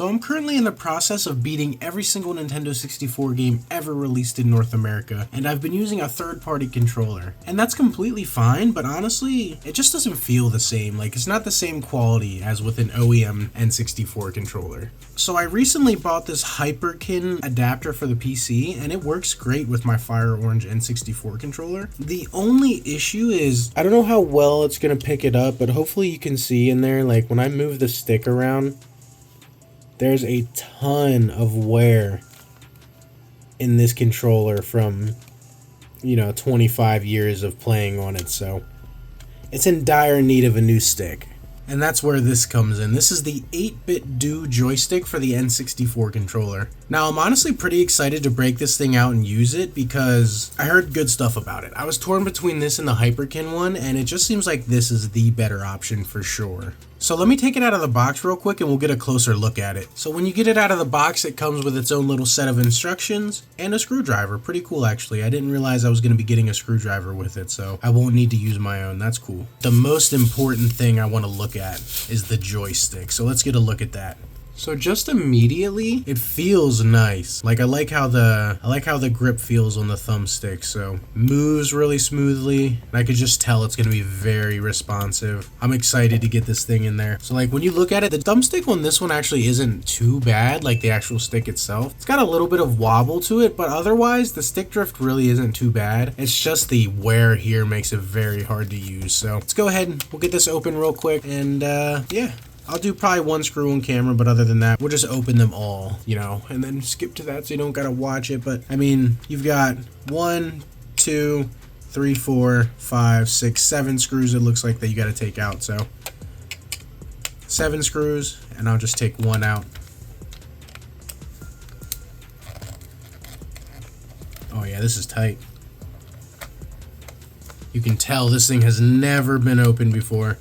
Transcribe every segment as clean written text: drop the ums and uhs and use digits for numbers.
So I'm currently in the process of beating every single Nintendo 64 game ever released in North America, and I've been using a third-party controller. And that's completely fine, but honestly, it just doesn't feel the same. Like, it's not the same quality as with an OEM N64 controller. So I recently bought this Hyperkin adapter for the PC, and it works great with my Fire Orange N64 controller. The only issue is, I don't know how well it's going to pick it up, but hopefully you can see in there, like when I move the stick around, there's a ton of wear in this controller from, 25 years of playing on it, so it's in dire need of a new stick. And that's where this comes in. This is the 8BitDo Joystick for the N64 controller. Now, I'm honestly pretty excited to break this thing out and use it because I heard good stuff about it. I was torn between this and the Hyperkin one, and it just seems like this is the better option for sure. So let me take it out of the box real quick and we'll get a closer look at it. So when you get it out of the box, it comes with its own little set of instructions and a screwdriver. Pretty cool, actually. I didn't realize I was going to be getting a screwdriver with it, so I won't need to use my own. That's cool. The most important thing I want to look at is the joystick. So let's get a look at that. So just immediately, it feels nice. Like I like how the grip feels on the thumbstick. So moves really smoothly, and I could just tell it's gonna be very responsive. I'm excited to get this thing in there. So like when you look at it, the thumbstick on this one actually isn't too bad, like the actual stick itself. It's got a little bit of wobble to it, but otherwise the stick drift really isn't too bad. It's just the wear here makes it very hard to use. So let's go ahead and we'll get this open real quick, and yeah. I'll do probably one screw on camera, but other than that, we'll just open them all, and then skip to that so you don't gotta watch it. But I mean, you've got 1, 2, 3, 4, 5, 6, 7 screws it looks like that you gotta take out. So 7 screws, and I'll just take one out. Oh yeah, this is tight. You can tell this thing has never been opened before.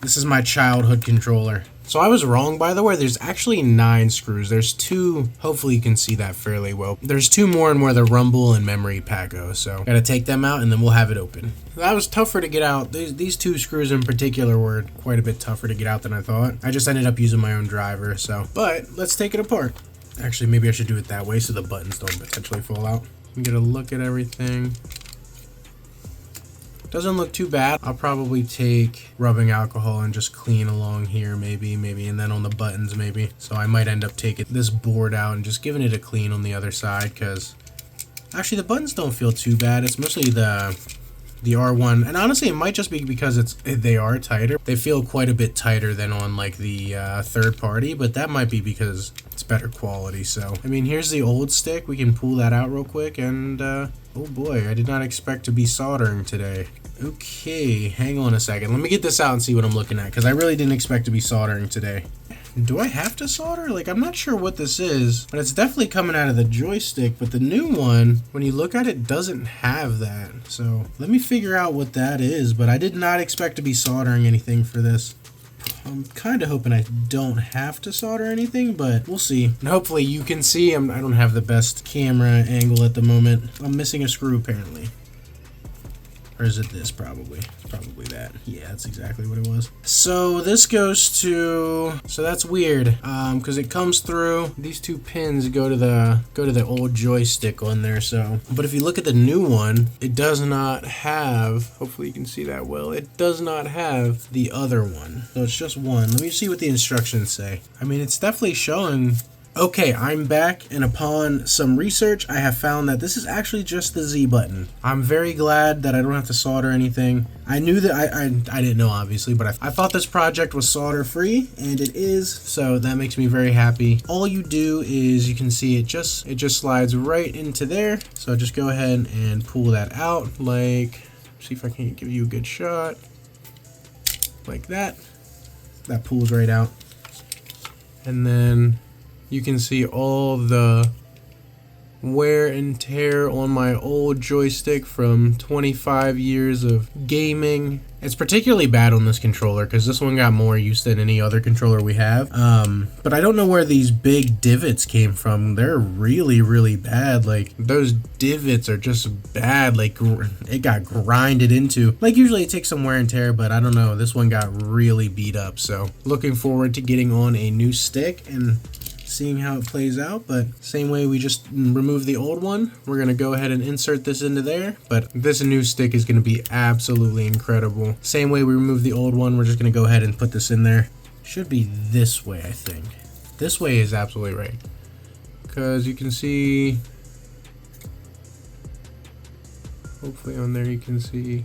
This is my childhood controller. So I was wrong, by the way. There's actually 9 screws. There's 2, hopefully you can see that fairly well. There's 2 more and where the rumble and memory pad go. So gotta take them out and then we'll have it open. That was tougher to get out. These 2 screws in particular were quite a bit tougher to get out than I thought. I just ended up using my own driver, so. But let's take it apart. Actually, maybe I should do it that way so the buttons don't potentially fall out. Get a look at everything. Doesn't look too bad. I'll probably take rubbing alcohol and just clean along here maybe, and then on the buttons maybe. So I might end up taking this board out and just giving it a clean on the other side, because actually the buttons don't feel too bad. It's mostly the R1, and honestly it might just be because they are tighter. They feel quite a bit tighter than on like the third party, but that might be because it's better quality. So I mean, here's the old stick. We can pull that out real quick, and oh boy, I did not expect to be soldering today. Okay, hang on a second. Let me get this out and see what I'm looking at, because I really didn't expect to be soldering today. Do I have to solder? Like, I'm not sure what this is, but it's definitely coming out of the joystick. But the new one, when you look at it, doesn't have that. So let me figure out what that is, but I did not expect to be soldering anything for this. I'm kind of hoping I don't have to solder anything, but we'll see. And hopefully you can see I don't have the best camera angle at the moment. I'm missing a screw apparently. Or is it this? Probably that. Yeah, that's exactly what it was. So this goes to, so that's weird, because it comes through, these 2 pins go to the old joystick on there. So, but if you look at the new one, it does not have, hopefully you can see that well, it does not have the other one. So it's just one. Let me see what the instructions say. I mean, it's definitely showing. Okay, I'm back, and upon some research, I have found that this is actually just the Z button. I'm very glad that I don't have to solder anything. I knew that I didn't know, obviously, but I thought this project was solder free, and it is, so that makes me very happy. All you do is, you can see it just slides right into there. So just go ahead and pull that out, like, see if I can give you a good shot, like that. That pulls right out, and then you can see all the wear and tear on my old joystick from 25 years of gaming. It's particularly bad on this controller because this one got more use than any other controller we have. But I don't know where these big divots came from. They're really, really bad. Like, those divots are just bad. Like, it got grinded into. Like, usually it takes some wear and tear, but I don't know. This one got really beat up. So, looking forward to getting on a new stick and seeing how it plays out. But same way we just removed the old one, we're gonna go ahead and insert this into there, but this new stick is gonna be absolutely incredible. Same way we removed the old one, we're just gonna go ahead and put this in there. Should be this way, I think. This way is absolutely right, because you can see, hopefully on there you can see,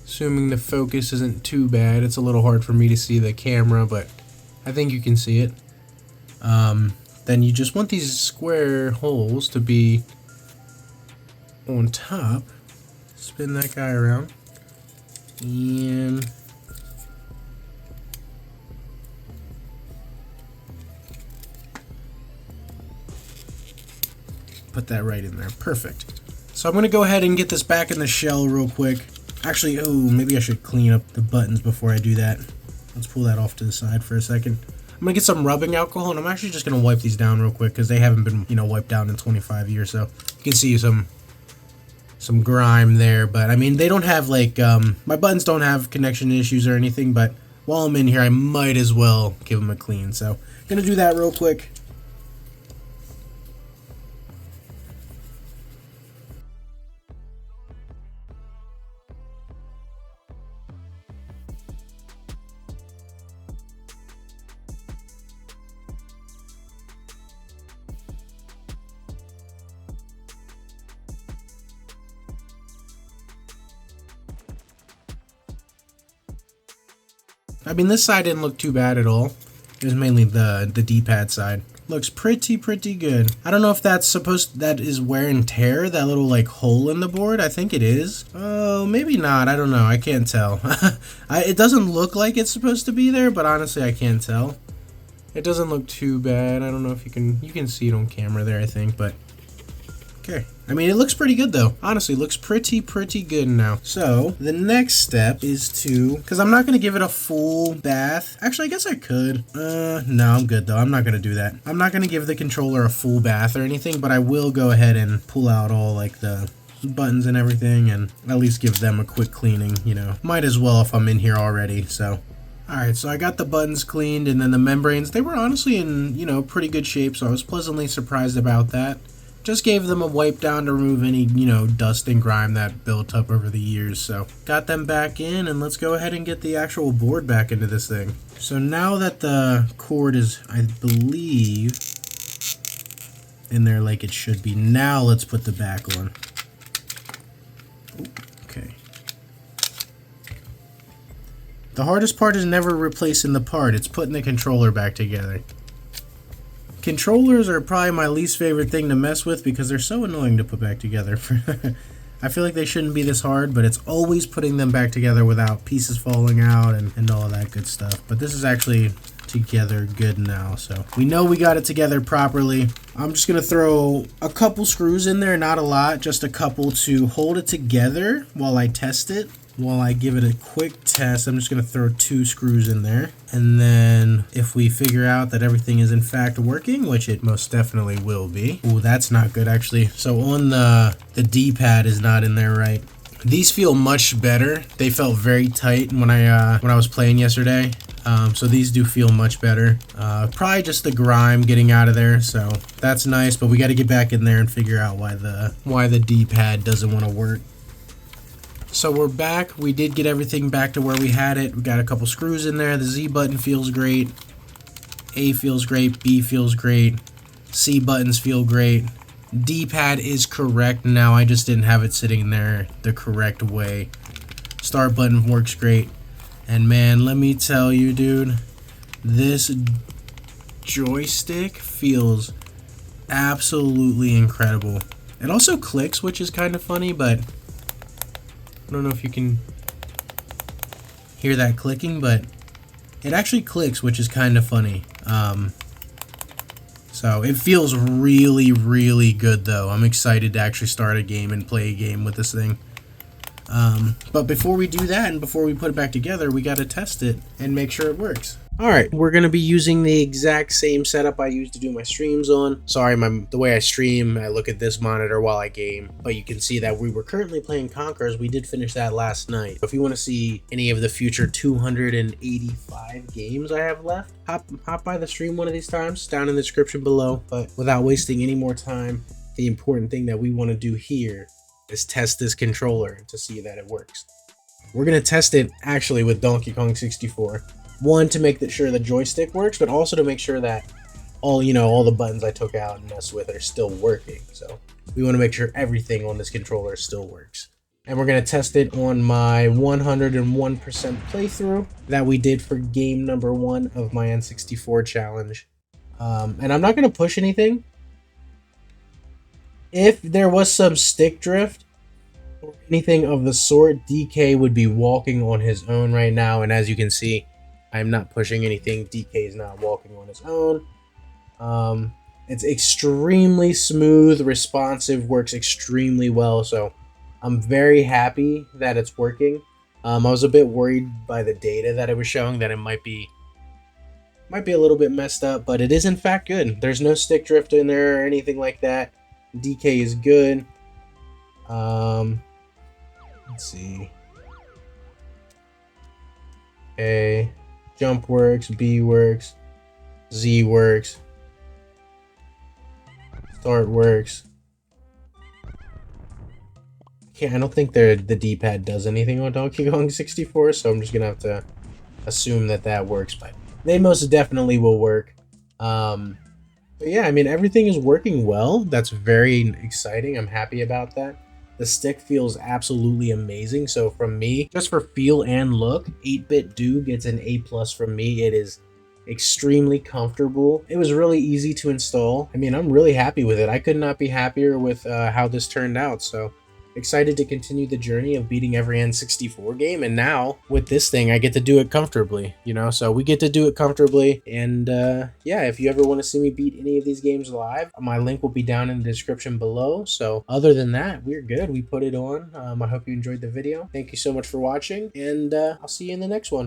assuming the focus isn't too bad. It's a little hard for me to see the camera, but I think you can see it. Then you just want these square holes to be on top. Spin that guy around and put that right in there. Perfect. So I'm going to go ahead and get this back in the shell real quick. Actually, oh, maybe I should clean up the buttons before I do that. Let's pull that off to the side for a second. I'm gonna get some rubbing alcohol, and I'm actually just gonna wipe these down real quick because they haven't been, wiped down in 25 years. So you can see some grime there, but I mean, they don't have like my buttons don't have connection issues or anything. But while I'm in here, I might as well give them a clean. So gonna do that real quick. I mean, this side didn't look too bad at all. It was mainly the D-pad side. Looks pretty good. I don't know if that is wear and tear, that little like hole in the board. I think it is. Oh, maybe not. I don't know. I can't tell. It doesn't look like it's supposed to be there, but honestly, I can't tell. It doesn't look too bad. I don't know if you can see it on camera there, I think, but okay. I mean, it looks pretty good though. Honestly, it looks pretty good now. So the next step is because I'm not gonna give it a full bath. Actually, I guess I could. No, I'm good though. I'm not gonna do that. I'm not gonna give the controller a full bath or anything, but I will go ahead and pull out all like the buttons and everything and at least give them a quick cleaning, Might as well if I'm in here already, so. Alright, so I got the buttons cleaned, and then the membranes, they were honestly in, pretty good shape, so I was pleasantly surprised about that. Just gave them a wipe down to remove any, dust and grime that built up over the years. So got them back in, and let's go ahead and get the actual board back into this thing. So now that the cord is, I believe, in there like it should be, now let's put the back on. Okay. The hardest part is never replacing the part, it's putting the controller back together. Controllers are probably my least favorite thing to mess with because they're so annoying to put back together. I feel like they shouldn't be this hard, but it's always putting them back together without pieces falling out and all that good stuff. But this is actually together good now, so we know we got it together properly. I'm just gonna throw a couple screws in there, not a lot, just a couple to hold it together while I test it. While I give it a quick test, I'm just going to throw 2 screws in there. And then if we figure out that everything is in fact working, which it most definitely will be. Ooh, that's not good actually. So on the D-pad is not in there right. These feel much better. They felt very tight when I was playing yesterday. So these do feel much better. Probably just the grime getting out of there, so that's nice. But we got to get back in there and figure out why the D-pad doesn't want to work. So we're back. We did get everything back to where we had it. We got a couple screws in there. The Z button feels great. A feels great. B feels great. C buttons feel great. D-pad is correct now. I just didn't have it sitting there the correct way. Start button works great. And man, let me tell you, dude, this joystick feels absolutely incredible. It also clicks, which is kind of funny, but I don't know if you can hear that clicking, but it actually clicks, which is kind of funny. So it feels really, really good though. I'm excited to actually start a game and play a game with this thing. But before we do that and before we put it back together, we got to test it and make sure it works. Alright, we're going to be using the exact same setup I used to do my streams on. Sorry, the way I stream, I look at this monitor while I game. But you can see that we were currently playing Conquerors. We did finish that last night. If you want to see any of the future 285 games I have left, hop by the stream one of these times, down in the description below. But without wasting any more time, the important thing that we want to do here is test this controller to see that it works. We're going to test it actually with Donkey Kong 64. One, to make sure the joystick works, but also to make sure that all the buttons I took out and messed with are still working. So we want to make sure everything on this controller still works. And we're going to test it on my 101% playthrough that we did for game number 1 of my N64 challenge. And I'm not going to push anything. If there was some stick drift or anything of the sort, DK would be walking on his own right now. And as you can see, I'm not pushing anything. DK is not walking on his own. It's extremely smooth, responsive, works extremely well. So I'm very happy that it's working. I was a bit worried by the data that it was showing that it might be a little bit messed up, but it is in fact good. There's no stick drift in there or anything like that. DK is good. Let's see. Okay. Jump works, B works, Z works, start works. Okay, I don't think the D-pad does anything on Donkey Kong 64, so I'm just gonna have to assume that works, but they most definitely will work. But yeah, I mean, everything is working well. That's very exciting. I'm happy about that. The stick feels absolutely amazing. So from me, just for feel and look, 8BitDo gets an A+ from me. It is extremely comfortable. It was really easy to install. I mean, I'm really happy with it. I could not be happier with how this turned out. So excited to continue the journey of beating every N64 game, and now with this thing I get to do it comfortably, so we get to do it comfortably. And yeah, if you ever want to see me beat any of these games live, my link will be down in the description below. So other than that, we're good. We put it on. I hope you enjoyed the video. Thank you so much for watching, and I'll see you in the next one.